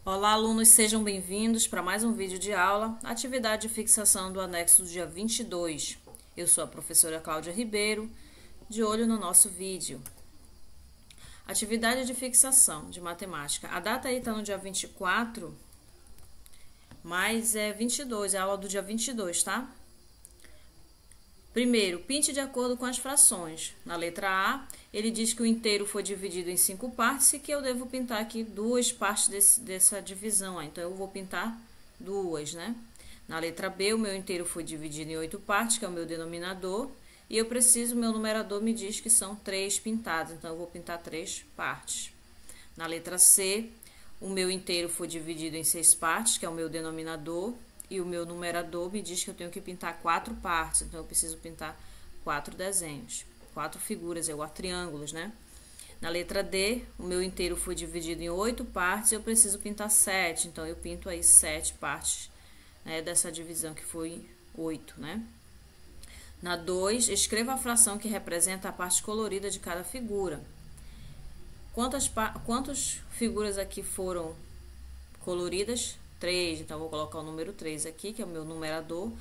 Olá, alunos, sejam bem-vindos para mais um vídeo de aula, atividade de fixação do anexo do dia 22. Eu sou a professora Cláudia Ribeiro, de olho no nosso vídeo. Atividade de fixação de matemática. A data aí está no dia 24, mas é 22, é a aula do dia 22, tá? Primeiro, pinte de acordo com as frações. Na letra A, ele diz que o inteiro foi dividido em 5 partes e que eu devo pintar aqui duas partes dessa divisão. Então, eu vou pintar duas, né? Na letra B, o meu inteiro foi dividido em 8 partes, que é o meu denominador. E eu preciso, meu numerador me diz que são 3 pintados, então eu vou pintar 3 partes. Na letra C, o meu inteiro foi dividido em 6 partes, que é o meu denominador. E o meu numerador me diz que eu tenho que pintar 4 partes, então eu preciso pintar 4 desenhos, 4 figuras, igual triângulos, né? Na letra D, o meu inteiro foi dividido em 8 partes e eu preciso pintar 7, então eu pinto aí 7 partes, né, dessa divisão que foi 8, né? Na 2, escreva a fração que representa a parte colorida de cada figura. Quantas figuras aqui foram coloridas? 3, então eu vou colocar o número 3 aqui, que é o meu numerador.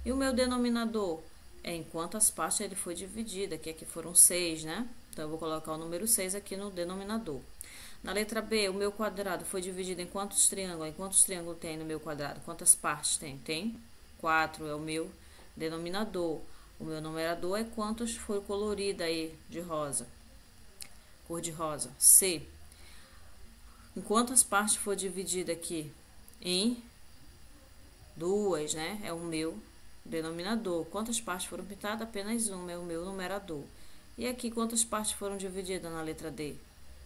E o meu denominador é em quantas partes ele foi dividido, que aqui foram 6, né? Então eu vou colocar o número 6 aqui no denominador. Na letra B, o meu quadrado foi dividido em quantos triângulos? Em quantos triângulos tem no meu quadrado? Quantas partes tem? Tem 4, é o meu denominador. O meu numerador é quantos foi colorido aí de rosa, cor de rosa. C, em quantas partes foi dividido aqui? Em 2, né? É o meu denominador. Quantas partes foram pintadas? Apenas uma, é o meu numerador. E aqui, quantas partes foram divididas na letra D?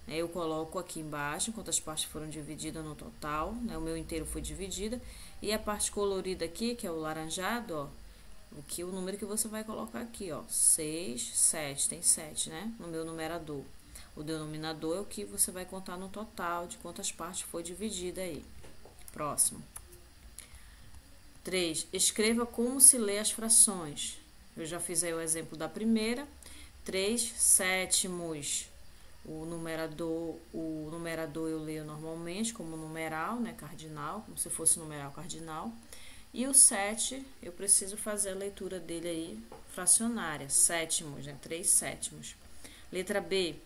Eu coloco aqui embaixo quantas partes foram divididas no total, né? O meu inteiro foi dividida. E a parte colorida aqui, que é o laranjado, ó, o número que você vai colocar aqui, ó, 6, 7, tem 7, né? No meu numerador. O denominador é o que você vai contar no total de quantas partes foi dividida aí. Próximo. 3. Escreva como se lê as frações. Eu já fiz aí o exemplo da primeira. 3 sétimos. O numerador eu leio normalmente como numeral, né, cardinal, como se fosse numeral cardinal. E o 7, eu preciso fazer a leitura dele aí fracionária. Sétimos, né, 3 sétimos. Letra B.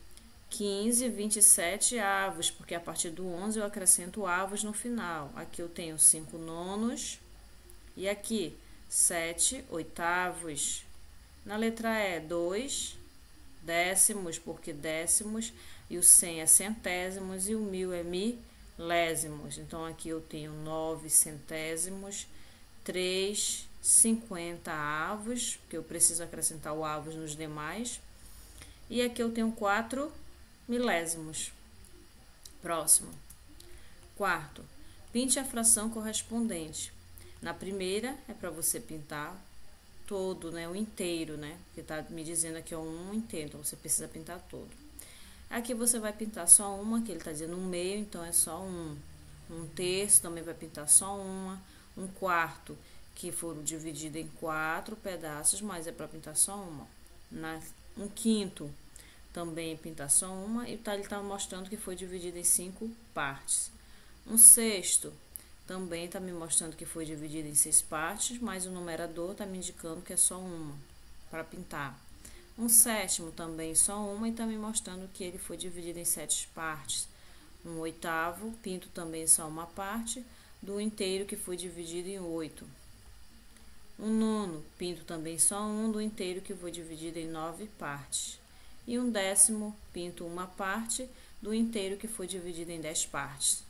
15, 27 avos, porque a partir do 11 eu acrescento avos no final. Aqui eu tenho 5 nonos e aqui 7 oitavos. Na letra E, 2 décimos, porque décimos, e o 100 é centésimos e o 1000 é milésimos. Então, aqui eu tenho 9 centésimos, 3 50 avos, porque eu preciso acrescentar o avos nos demais. E aqui eu tenho 4 milésimos. Próximo. Quarto, pinte a fração correspondente. Na primeira, é para você pintar todo, né, o inteiro, né, porque tá me dizendo aqui é um inteiro, então você precisa pintar todo. Aqui você vai pintar só uma, que ele tá dizendo um meio, então é só um. Um terço também vai pintar só uma. Um quarto, que foram divididos em 4 pedaços, mas é para pintar só uma. Um quinto, também pintar só uma, e ele está mostrando que foi dividido em 5 partes. Um sexto também está me mostrando que foi dividido em 6 partes, mas o numerador está me indicando que é só uma para pintar. Um sétimo também só uma, e está me mostrando que ele foi dividido em 7 partes. Um oitavo, pinto também só uma parte do inteiro que foi dividido em 8. Um nono, pinto também só um do inteiro que foi dividido em 9 partes. E um décimo, pinto uma parte do inteiro que foi dividido em 10 partes.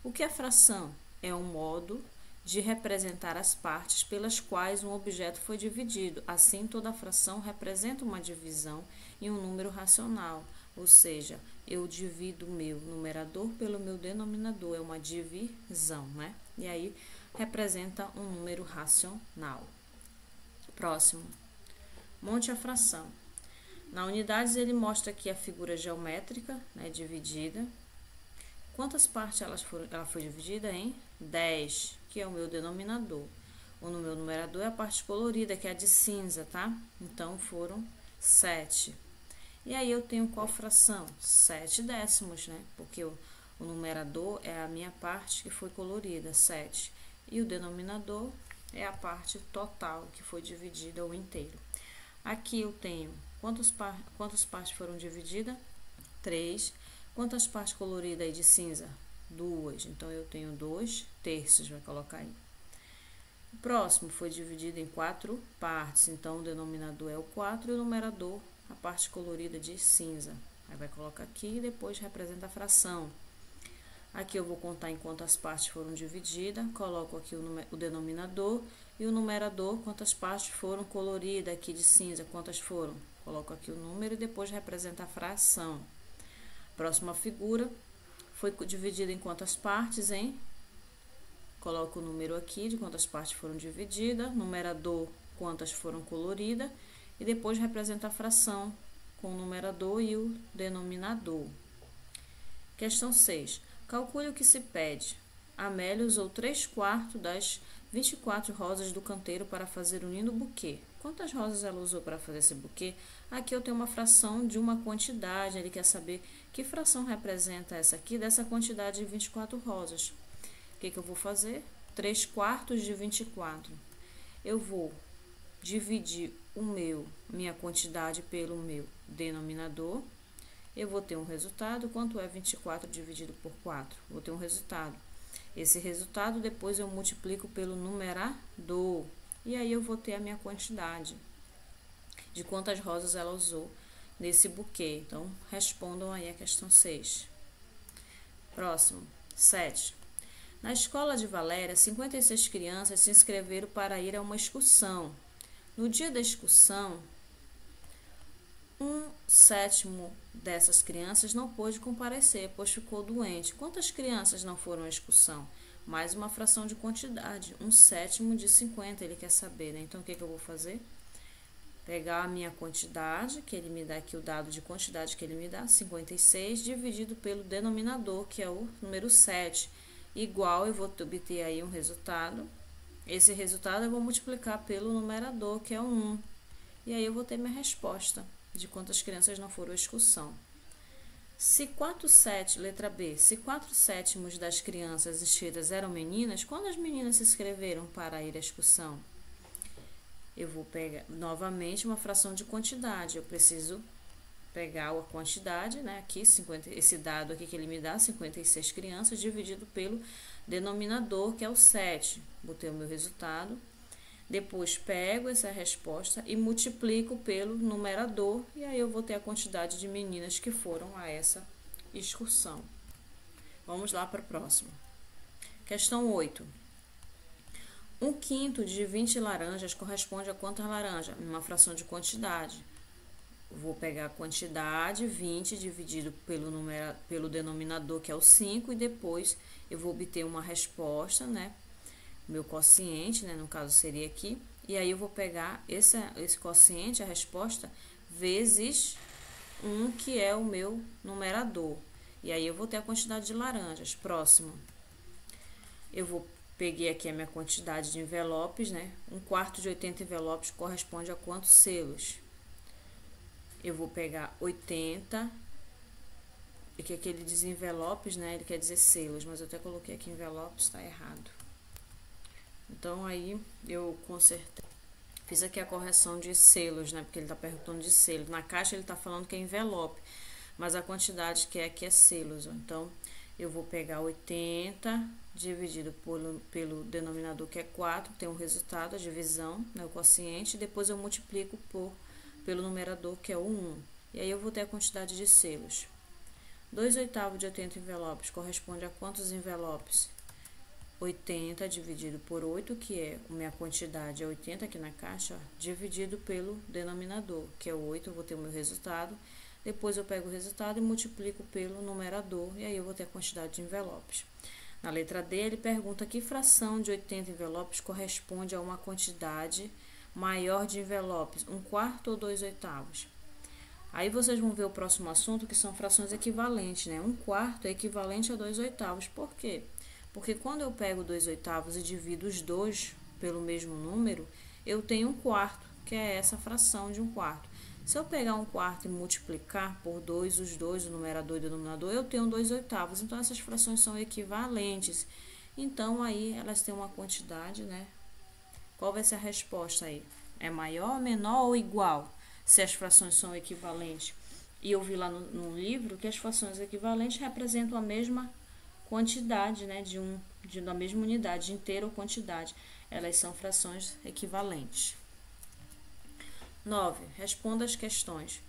O que é fração? É um modo de representar as partes pelas quais um objeto foi dividido. Assim, toda fração representa uma divisão em um número racional, ou seja, eu divido o meu numerador pelo meu denominador, é uma divisão, né? E aí, representa um número racional. Próximo. Monte a fração. Na unidades, ele mostra aqui a figura geométrica, né, dividida. Quantas partes ela foi dividida em? 10, que é o meu denominador. O meu numerador é a parte colorida, que é a de cinza, tá? Então, foram 7. E aí, eu tenho qual fração? 7 décimos, né? Porque O numerador é a minha parte que foi colorida, 7. E o denominador é a parte total, que foi dividida o inteiro. Aqui eu tenho quantas partes foram divididas? 3. Quantas partes coloridas aí de cinza? 2. Então, eu tenho 2 terços, vai colocar aí. O próximo foi dividido em 4 partes, então o denominador é o 4 e o numerador, a parte colorida de cinza. Aí vai colocar aqui e depois representa a fração. Aqui eu vou contar em quantas partes foram divididas, coloco aqui o denominador e o numerador, quantas partes foram coloridas aqui de cinza, quantas foram. Coloco aqui o número e depois representa a fração. Próxima figura, foi dividida em quantas partes, hein? Coloco o número aqui de quantas partes foram divididas, numerador, quantas foram coloridas, e depois representa a fração com o numerador e o denominador. Questão 6. Calcule o que se pede. Amélia usou 3/4 das 24 rosas do canteiro para fazer um lindo buquê. Quantas rosas ela usou para fazer esse buquê? Aqui eu tenho uma fração de uma quantidade, ele quer saber que fração representa essa aqui dessa quantidade de 24 rosas. O que eu vou fazer? 3/4 de 24. Eu vou dividir minha quantidade pelo meu denominador. Eu vou ter um resultado. Quanto é 24 dividido por 4? Vou ter um resultado. Esse resultado depois eu multiplico pelo numerador. E aí eu vou ter a minha quantidade de quantas rosas ela usou nesse buquê. Então, respondam aí a questão 6. Próximo, 7. Na escola de Valéria, 56 crianças se inscreveram para ir a uma excursão. No dia da excursão, 1/7 dessas crianças não pôde comparecer, pois ficou doente. Quantas crianças não foram à excursão? Mais uma fração de quantidade, 1/7 de 50, ele quer saber, né? Então, o que eu vou fazer? Pegar a minha quantidade, que ele me dá aqui, o dado de quantidade que ele me dá, 56, dividido pelo denominador, que é o número 7. Igual, eu vou obter aí um resultado. Esse resultado eu vou multiplicar pelo numerador, que é o 1. E aí eu vou ter minha resposta de quantas crianças não foram à excursão. Se 4/7, letra B, se 4/7 das crianças inscritas eram meninas, quantas meninas se inscreveram para ir à excursão? Eu vou pegar novamente uma fração de quantidade. Eu preciso pegar a quantidade, né? Aqui, esse dado aqui que ele me dá, 56 crianças, dividido pelo denominador, que é o 7. Botei o meu resultado. Depois, pego essa resposta e multiplico pelo numerador. E aí, eu vou ter a quantidade de meninas que foram a essa excursão. Vamos lá para o próximo. Questão 8. 1/5 de 20 laranjas corresponde a quantas laranjas? Uma fração de quantidade. Vou pegar a quantidade, 20, dividido pelo denominador, que é o 5, e depois eu vou obter uma resposta, né? Meu quociente, né? No caso seria aqui. E aí eu vou pegar esse quociente, a resposta, vezes 1, que é o meu numerador. E aí eu vou ter a quantidade de laranjas. Próximo. Peguei aqui a minha quantidade de envelopes, né? 1/4 de 80 envelopes corresponde a quantos selos? Eu vou pegar 80, e que aquele diz envelopes, né? Ele quer dizer selos, mas eu até coloquei aqui envelopes, tá errado. Então, aí, eu consertei. Fiz aqui a correção de selos, né? Porque ele tá perguntando de selos. Na caixa ele tá falando que é envelope, mas a quantidade que é aqui é selos, ó. Então, eu vou pegar 80 dividido pelo denominador, que é 4, tem um resultado, a divisão, né? O quociente, e depois eu multiplico pelo numerador, que é o 1. E aí eu vou ter a quantidade de selos. 2/8 de 80 envelopes corresponde a quantos envelopes? 80 dividido por 8, que é a minha quantidade, é 80 aqui na caixa, ó, dividido pelo denominador, que é o 8, eu vou ter o meu resultado. Depois eu pego o resultado e multiplico pelo numerador, e aí eu vou ter a quantidade de envelopes. Na letra D, ele pergunta que fração de 80 envelopes corresponde a uma quantidade maior de envelopes, 1/4 ou 2/8. Aí vocês vão ver o próximo assunto, que são frações equivalentes, né? 1/4 é equivalente a 2/8. Por quê? Porque quando eu pego 2/8 e divido os dois pelo mesmo número, eu tenho 1/4, que é essa fração de 1/4. Se eu pegar 1/4 e multiplicar por 2, os dois, o numerador e o denominador, eu tenho 2/8. Então, essas frações são equivalentes. Então, aí, elas têm uma quantidade, né? Qual vai ser a resposta aí? É maior, menor ou igual? Se as frações são equivalentes. E eu vi lá no livro que as frações equivalentes representam a mesma quantidade, né? Da mesma unidade, inteira ou quantidade. Elas são frações equivalentes. 9. Responda as questões.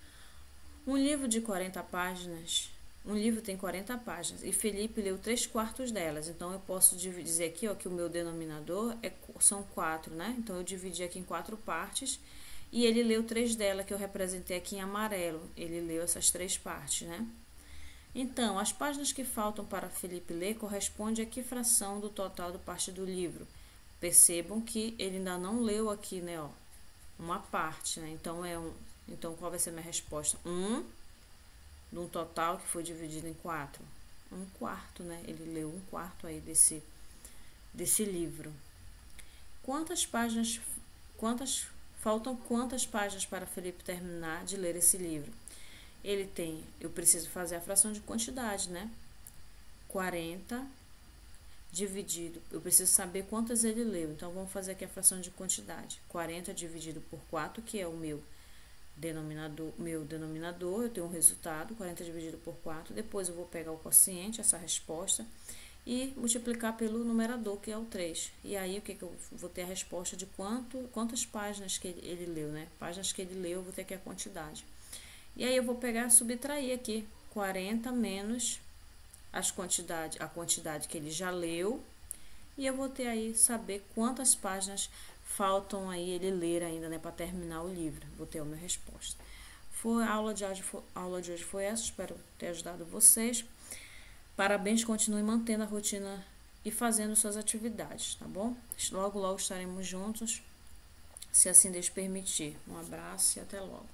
Um livro de 40 páginas... Um livro tem 40 páginas e Felipe leu 3/4 delas. Então, eu posso dizer aqui, ó, que o meu denominador são 4, né? Então, eu dividi aqui em 4 partes e ele leu 3 delas, que eu representei aqui em amarelo. Ele leu essas 3 partes, né? Então, as páginas que faltam para Felipe ler correspondem a que fração do total da parte do livro? Percebam que ele ainda não leu aqui, né, ó, uma parte, né? Então, qual vai ser a minha resposta? De um total que foi dividido em 4. 1/4, né? Ele leu 1/4 aí desse livro. Faltam quantas páginas para Felipe terminar de ler esse livro? Eu preciso fazer a fração de quantidade, né? 40 dividido, eu preciso saber quantas ele leu. Então, vamos fazer aqui a fração de quantidade. 40 dividido por 4, que é o meu denominador, eu tenho um resultado, 40 dividido por 4, depois eu vou pegar o quociente, essa resposta, e multiplicar pelo numerador, que é o 3. E aí, o que eu vou ter a resposta de quantas páginas que ele leu, né? Páginas que ele leu, eu vou ter aqui a quantidade. E aí, eu vou pegar, subtrair aqui, 40 menos a quantidade que ele já leu, e eu vou ter aí, saber quantas páginas faltam aí ele ler ainda, né, para terminar o livro. Vou ter a minha resposta. A aula de hoje foi essa, espero ter ajudado vocês. Parabéns, continue mantendo a rotina e fazendo suas atividades, tá bom? Logo, logo estaremos juntos, se assim Deus permitir. Um abraço e até logo.